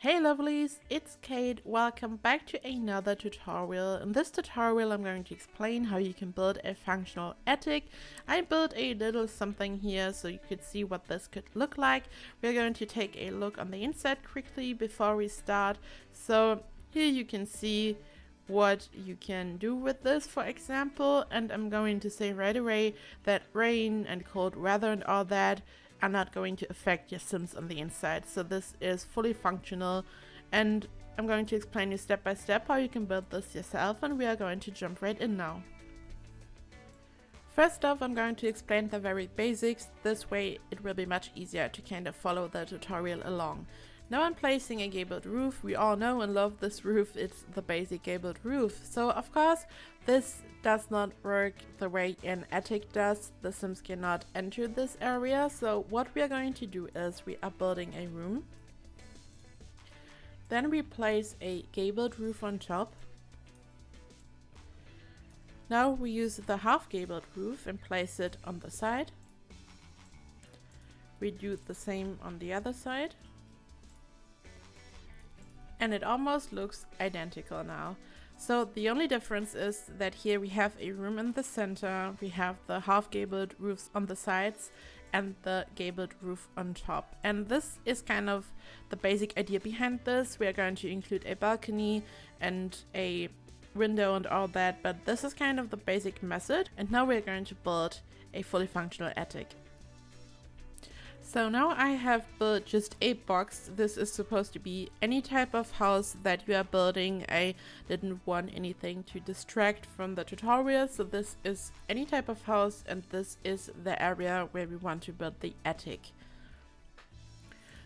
Hey lovelies, it's Kate. Welcome back to another tutorial. In this tutorial I'm going to explain how you can build a functional attic. I built a little something here so you could see what this could look like. We're going to take a look on the inside quickly before we start. So here you can see what you can do with this, for example, and I'm going to say right away that rain and cold weather and all that are not going to affect your Sims on the inside. So this is fully functional, and I'm going to explain you step by step how you can build this yourself, and we are going to jump right in now. First off, I'm going to explain the very basics. This way it will be much easier to kind of follow the tutorial along. Now I'm placing a gabled roof. We all know and love this roof. It's the basic gabled roof. So of course this does not work the way an attic does. The Sims cannot enter this area. So what we are going to do is we are building a room. Then we place a gabled roof on top. Now we use the half gabled roof and place it on the side. We do the same on the other side. And it almost looks identical now. So the only difference is that here we have a room in the center, we have the half gabled roofs on the sides and the gabled roof on top. And this is kind of the basic idea behind this. We are going to include a balcony and a window and all that, but this is kind of the basic method. And now we're going to build a fully functional attic. So now I have built just a box. This is supposed to be any type of house that you are building. I didn't want anything to distract from the tutorial, so this is any type of house, and this is the area where we want to build the attic.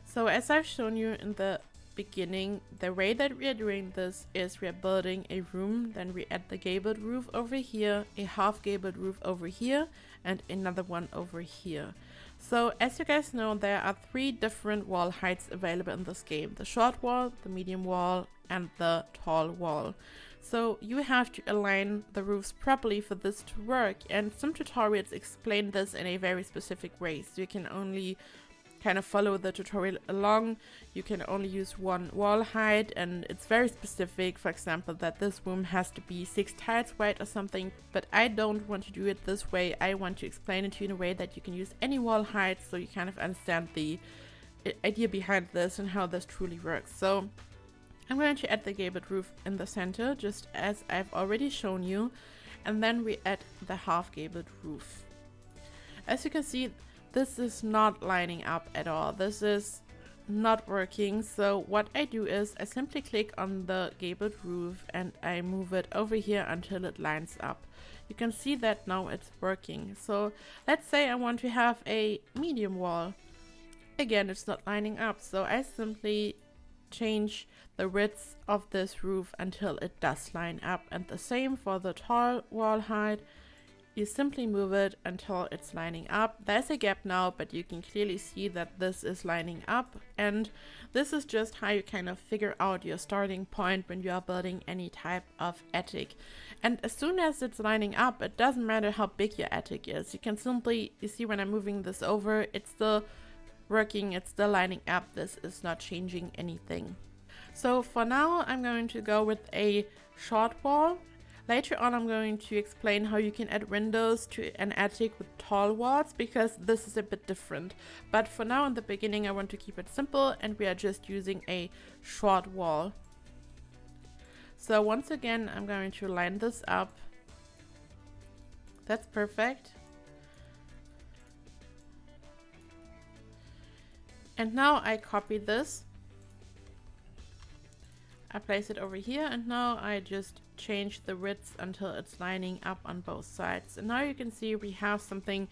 So as I've shown you in the beginning, the way that we are doing this is we are building a room, then we add the gabled roof over here, a half gabled roof over here, and another one over here. So as you guys know, there are 3 different wall heights available in this game: the short wall, the medium wall, and the tall wall. So you have to align the roofs properly for this to work, and some tutorials explain this in a very specific way, so you can only kind of follow the tutorial along. You can only use one wall height, and it's very specific, for example that this room has to be 6 tiles wide or something, but I don't want to do it this way. I want to explain it to you in a way that you can use any wall height, so you kind of understand the idea behind this and how this truly works. So I'm going to add the gabled roof in the center, just as I've already shown you, and then we add the half gabled roof. As you can see, this is not lining up at all. This is not working. So what I do is I simply click on the gabled roof and I move it over here until it lines up. You can see that now it's working. So let's say I want to have a medium wall. Again, it's not lining up. So I simply change the width of this roof until it does line up. And the same for the tall wall height. You simply move it until it's lining up. There's a gap now, but you can clearly see that this is lining up, and this is just how you kind of figure out your starting point when you are building any type of attic. And as soon as it's lining up, it doesn't matter how big your attic is. You can simply, you see when I'm moving this over, it's still working, it's still lining up. This is not changing anything. So for now, I'm going to go with a short wall. Later on I'm going to explain how you can add windows to an attic with tall walls, because this is a bit different. But for now, in the beginning, I want to keep it simple, and we are just using a short wall. So once again, I'm going to line this up. That's perfect. And now I copy this. I place it over here, and now I just change the width until it's lining up on both sides. And now you can see we have something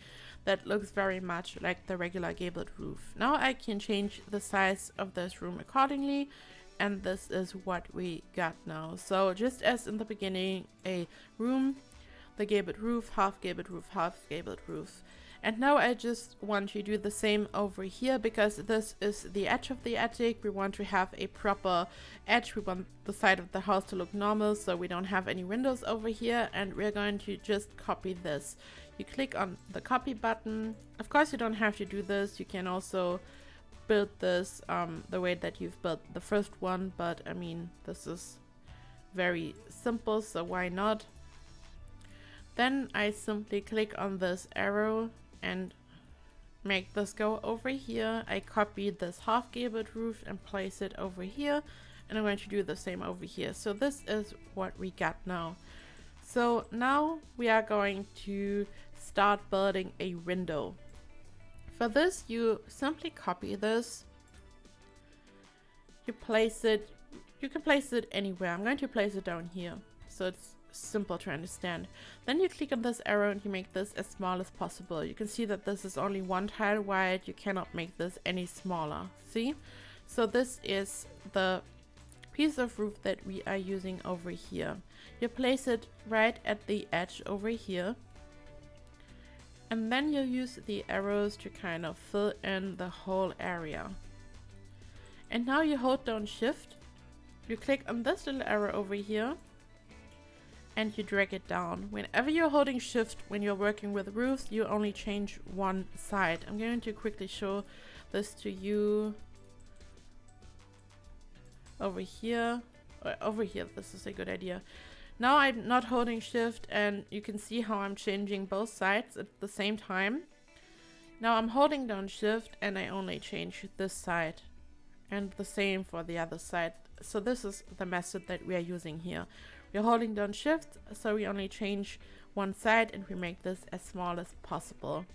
that looks very much like the regular gabled roof. Now I can change the size of this room accordingly, and this is what we got now. So just as in the beginning, a room, the gabled roof, half gabled roof, half gabled roof. And now I just want to do the same over here, because this is the edge of the attic. We want to have a proper edge. We want the side of the house to look normal, so we don't have any windows over here, and we're going to just copy this. You click on the copy button. Of course, you don't have to do this. You can also build this the way that you've built the first one, but I mean, this is very simple, so why not? Then I simply click on this arrow and make this go over here. I copy this half gabled roof and place it over here, and I'm going to do the same over here. So this is what we got now. So now we are going to start building a window. For this, you simply copy this, you place it, you can place it anywhere. I'm going to place it down here so it's simple to understand. Then you click on this arrow and you make this as small as possible. You can see that this is only one tile wide. You cannot make this any smaller. See? So this is the piece of roof that we are using over here. You place it right at the edge over here. And then you use the arrows to kind of fill in the whole area. And now you hold down Shift. You click on this little arrow over here. And you drag it down. Whenever you're holding Shift when you're working with roofs, you only change one side. I'm going to quickly show this to you. Over here, this is a good idea. Now I'm not holding Shift, and you can see how I'm changing both sides at the same time. Now I'm holding down Shift and I only change this side, and the same for the other side. So this is the method that we are using here. We're holding down Shift, so we only change one side and we make this as small as possible.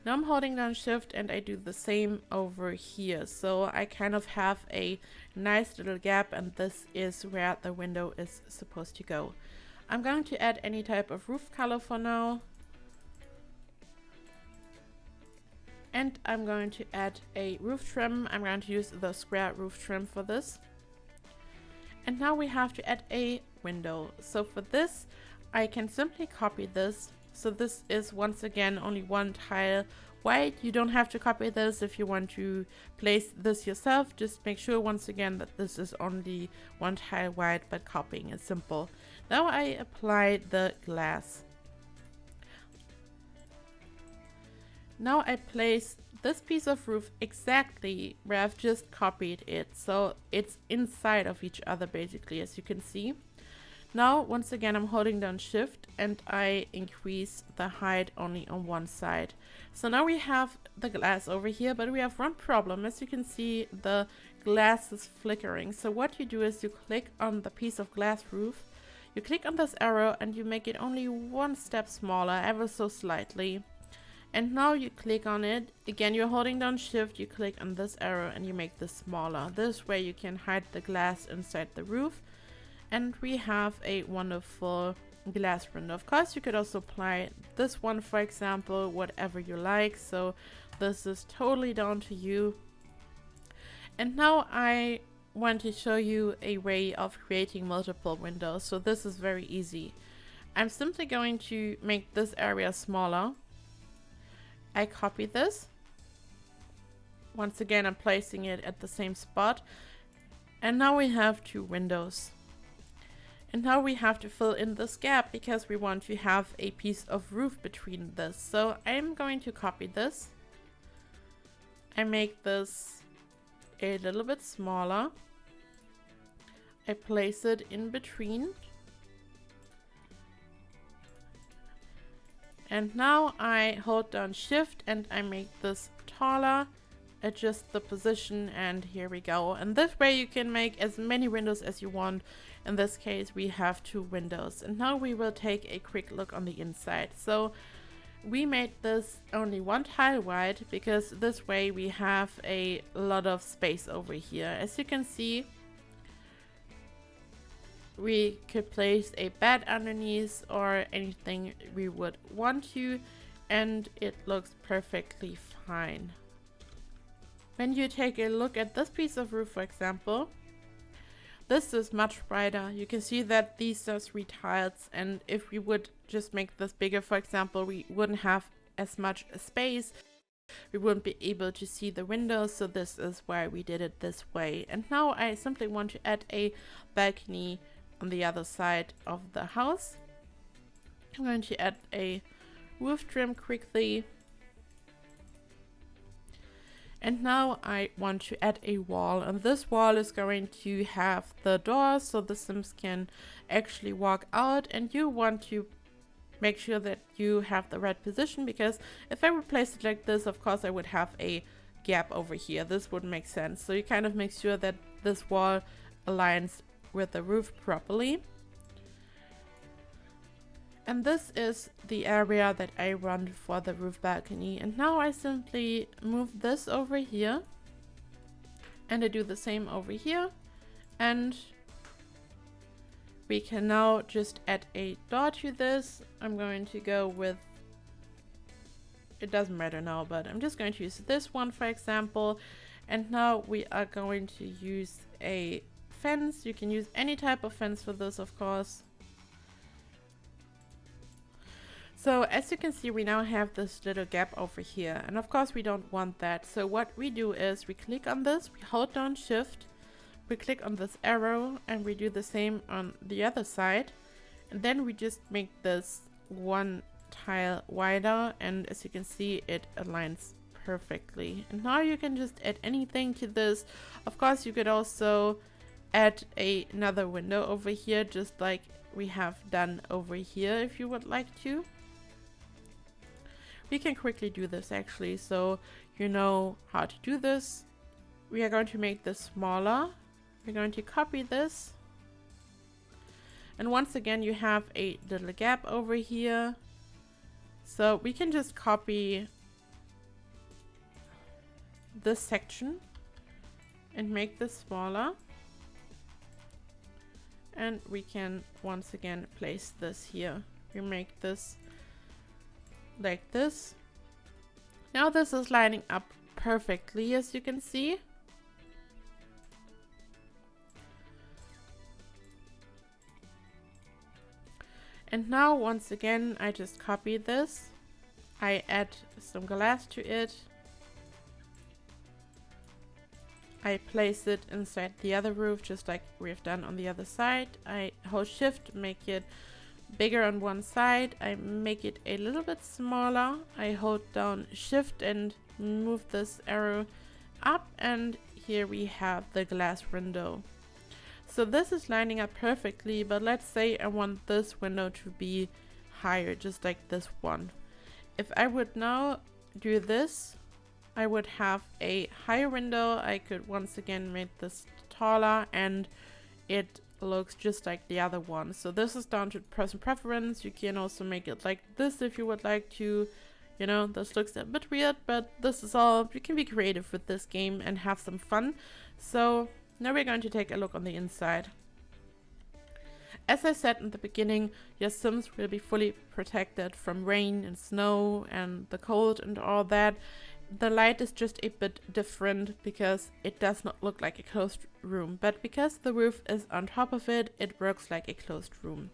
Now I'm holding down Shift and I do the same over here. So I kind of have a nice little gap, and this is where the window is supposed to go. I'm going to add any type of roof color for now. And I'm going to add a roof trim. I'm going to use the square roof trim for this. And now we have to add a window. So for this, I can simply copy this. So this is once again only one tile wide. You don't have to copy this if you want to place this yourself. Just make sure once again that this is only one tile wide, but copying is simple. Now I apply the glass. Now I place this piece of roof exactly where I've just copied it. So it's inside of each other basically, as you can see. Now, once again, I'm holding down Shift and I increase the height only on one side. So now we have the glass over here, but we have one problem. As you can see, the glass is flickering. So what you do is you click on the piece of glass roof, you click on this arrow and you make it only one step smaller, ever so slightly. And now you click on it. Again, you're holding down Shift, you click on this arrow and you make this smaller. This way you can hide the glass inside the roof. And we have a wonderful glass window. Of course, you could also apply this one, for example, whatever you like. So this is totally down to you. And now I want to show you a way of creating multiple windows. So this is very easy. I'm simply going to make this area smaller. I copy this. Once again, I'm placing it at the same spot. And now we have two windows. And now we have to fill in this gap because we want to have a piece of roof between this. So I'm going to copy this. I make this a little bit smaller. I place it in between. And now I hold down Shift and I make this taller. Adjust the position and here we go. And this way you can make as many windows as you want. In this case we have two windows. And now we will take a quick look on the inside. So we made this only one tile wide because this way we have a lot of space over here. As you can see, we could place a bed underneath or anything we would want to, and it looks perfectly fine. When you take a look at this piece of roof, for example, this is much brighter. You can see that these are 3 tiles, and if we would just make this bigger, for example, we wouldn't have as much space. We wouldn't be able to see the windows, so this is why we did it this way. And now I simply want to add a balcony on the other side of the house. I'm going to add a roof trim quickly. And now I want to add a wall, and this wall is going to have the door so the Sims can actually walk out, and you want to make sure that you have the right position, because if I would place it like this, of course I would have a gap over here. This wouldn't make sense. So you kind of make sure that this wall aligns with the roof properly. And this is the area that I want for the roof balcony. And now I simply move this over here, and I do the same over here, and we can now just add a door to this. I'm going to go with, it doesn't matter now, but I'm just going to use this one for example. And now we are going to use a fence. You can use any type of fence for this, of course. So as you can see, we now have this little gap over here, and of course we don't want that. So what we do is we click on this, we hold down shift, we click on this arrow, and we do the same on the other side. And then we just make this one tile wider, and as you can see, it aligns perfectly. And now you can just add anything to this. Of course, you could also add another window over here, just like we have done over here, if you would like to. We can quickly do this actually, so you know how to do this. We are going to make this smaller. We're going to copy this. And once again, you have a little gap over here. So we can just copy this section and make this smaller. And we can once again place this here. We make this like this. Now this is lining up perfectly, as you can see. And now once again, I just copy this. I add some glass to it. I place it inside the other roof, just like we've done on the other side. I hold shift, make it bigger on one side. I make it a little bit smaller. I hold down shift and move this arrow up, and here we have the glass window. So this is lining up perfectly, but let's say I want this window to be higher, just like this one. If I would now do this, I would have a higher window. I could once again make this taller, and it looks just like the other one. So this is down to person preference. You can also make it like this if you would like to. You know, this looks a bit weird, but this is all. You can be creative with this game and have some fun. So now we're going to take a look on the inside. As I said in the beginning, your Sims will be fully protected from rain and snow and the cold and all that. The light is just a bit different because it does not look like a closed room, but because the roof is on top of it, it works like a closed room.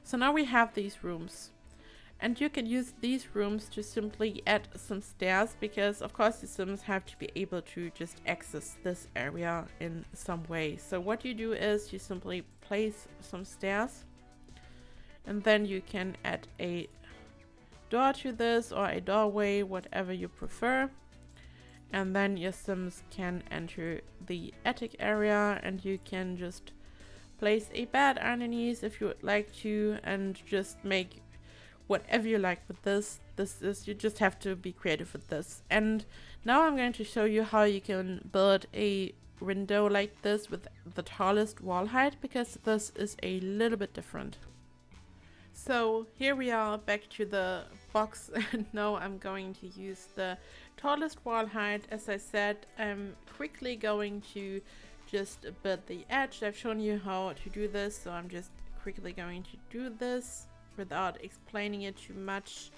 So now we have these rooms, and you can use these rooms to simply add some stairs, because of course the Sims have to be able to just access this area in some way. So what you do is you simply place some stairs, and then you can add a door to this or a doorway, whatever you prefer, and then your Sims can enter the attic area, and you can just place a bed underneath if you would like to, and just make whatever you like with this. You just have to be creative with this. And now I'm going to show you how you can build a window like this with the tallest wall height, because this is a little bit different. So here we are back to the box, and now I'm going to use the tallest wall height. As I said, I'm quickly going to just build the edge. I've shown you how to do this, so I'm just quickly going to do this without explaining it too much.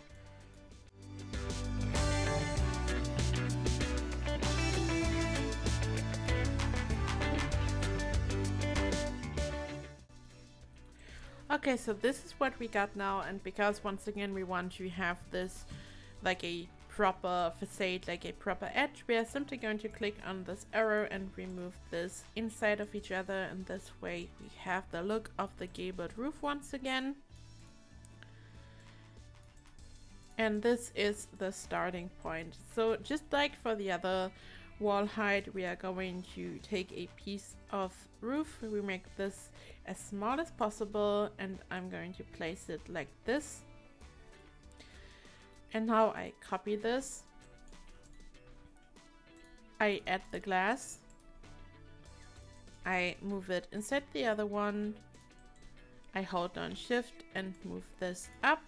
Okay, so this is what we got now, and because once again we want to have this like a proper facade, like a proper edge, we are simply going to click on this arrow and remove this inside of each other, and this way we have the look of the gabled roof once again. And this is the starting point. So just like for the other wall height, we are going to take a piece of roof. We make this as small as possible, and I'm going to place it like this. And now I copy this. I add the glass. I move it inside the other one. I hold down Shift and move this up.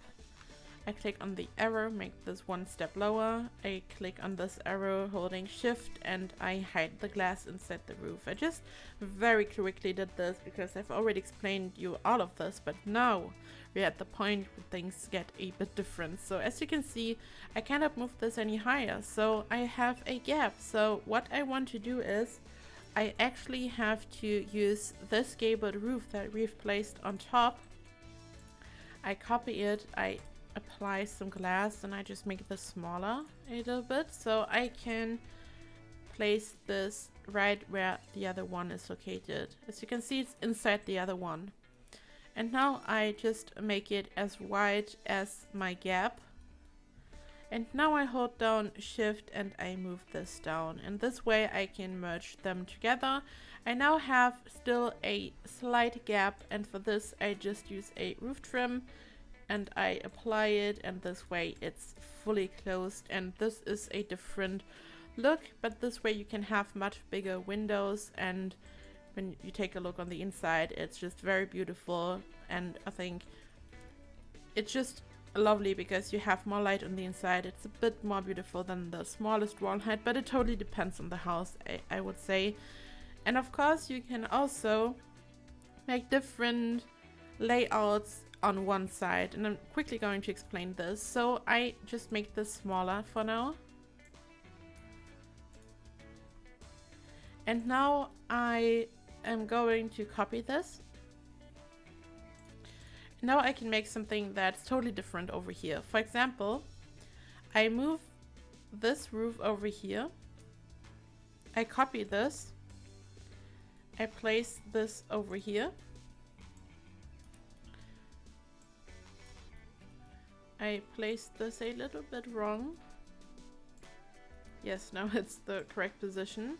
I click on the arrow, make this one step lower. I click on this arrow holding Shift, and I hide the glass inside the roof. I just very quickly did this because I've already explained you all of this, but now we're at the point where things get a bit different. So as you can see, I cannot move this any higher, so I have a gap. So what I want to do is I actually have to use this gabled roof that we've placed on top. I copy it, I apply some glass, and I just make this smaller a little bit so I can place this right where the other one is located. As you can see, it's inside the other one. And now I just make it as wide as my gap. And now I hold down Shift and I move this down. And this way I can merge them together. I now have still a slight gap, and for this I just use a roof trim and I apply it, and this way it's fully closed. And this is a different look, but this way you can have much bigger windows, and when you take a look on the inside, it's just very beautiful. And I think it's just lovely because you have more light on the inside. It's a bit more beautiful than the smallest wall height, but it totally depends on the house, I would say. And of course you can also make different layouts on one side, and I'm quickly going to explain this. So I just make this smaller for now. And now I am going to copy this. Now I can make something that's totally different over here. For example, I move this roof over here. I copy this. I place this over here. I placed this a little bit wrong. Yes, now it's the correct position.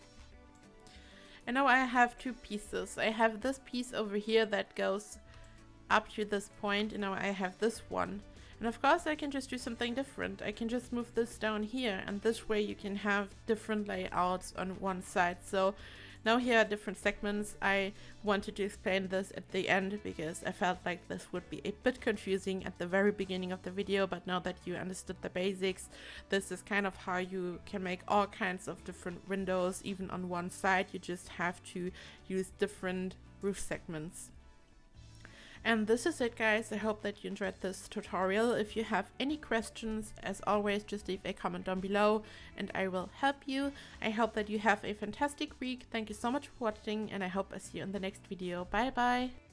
And now I have two pieces. I have this piece over here that goes up to this point, and now I have this one. And of course I can just do something different. I can just move this down here, and this way you can have different layouts on one side. So now here are different segments. I wanted to explain this at the end because I felt like this would be a bit confusing at the very beginning of the video, but now that you understood the basics, this is kind of how you can make all kinds of different windows even on one side. You just have to use different roof segments. And this is it, guys. I hope that you enjoyed this tutorial. If you have any questions, as always, just leave a comment down below and I will help you. I hope that you have a fantastic week. Thank you so much for watching, and I hope I see you in the next video. Bye bye.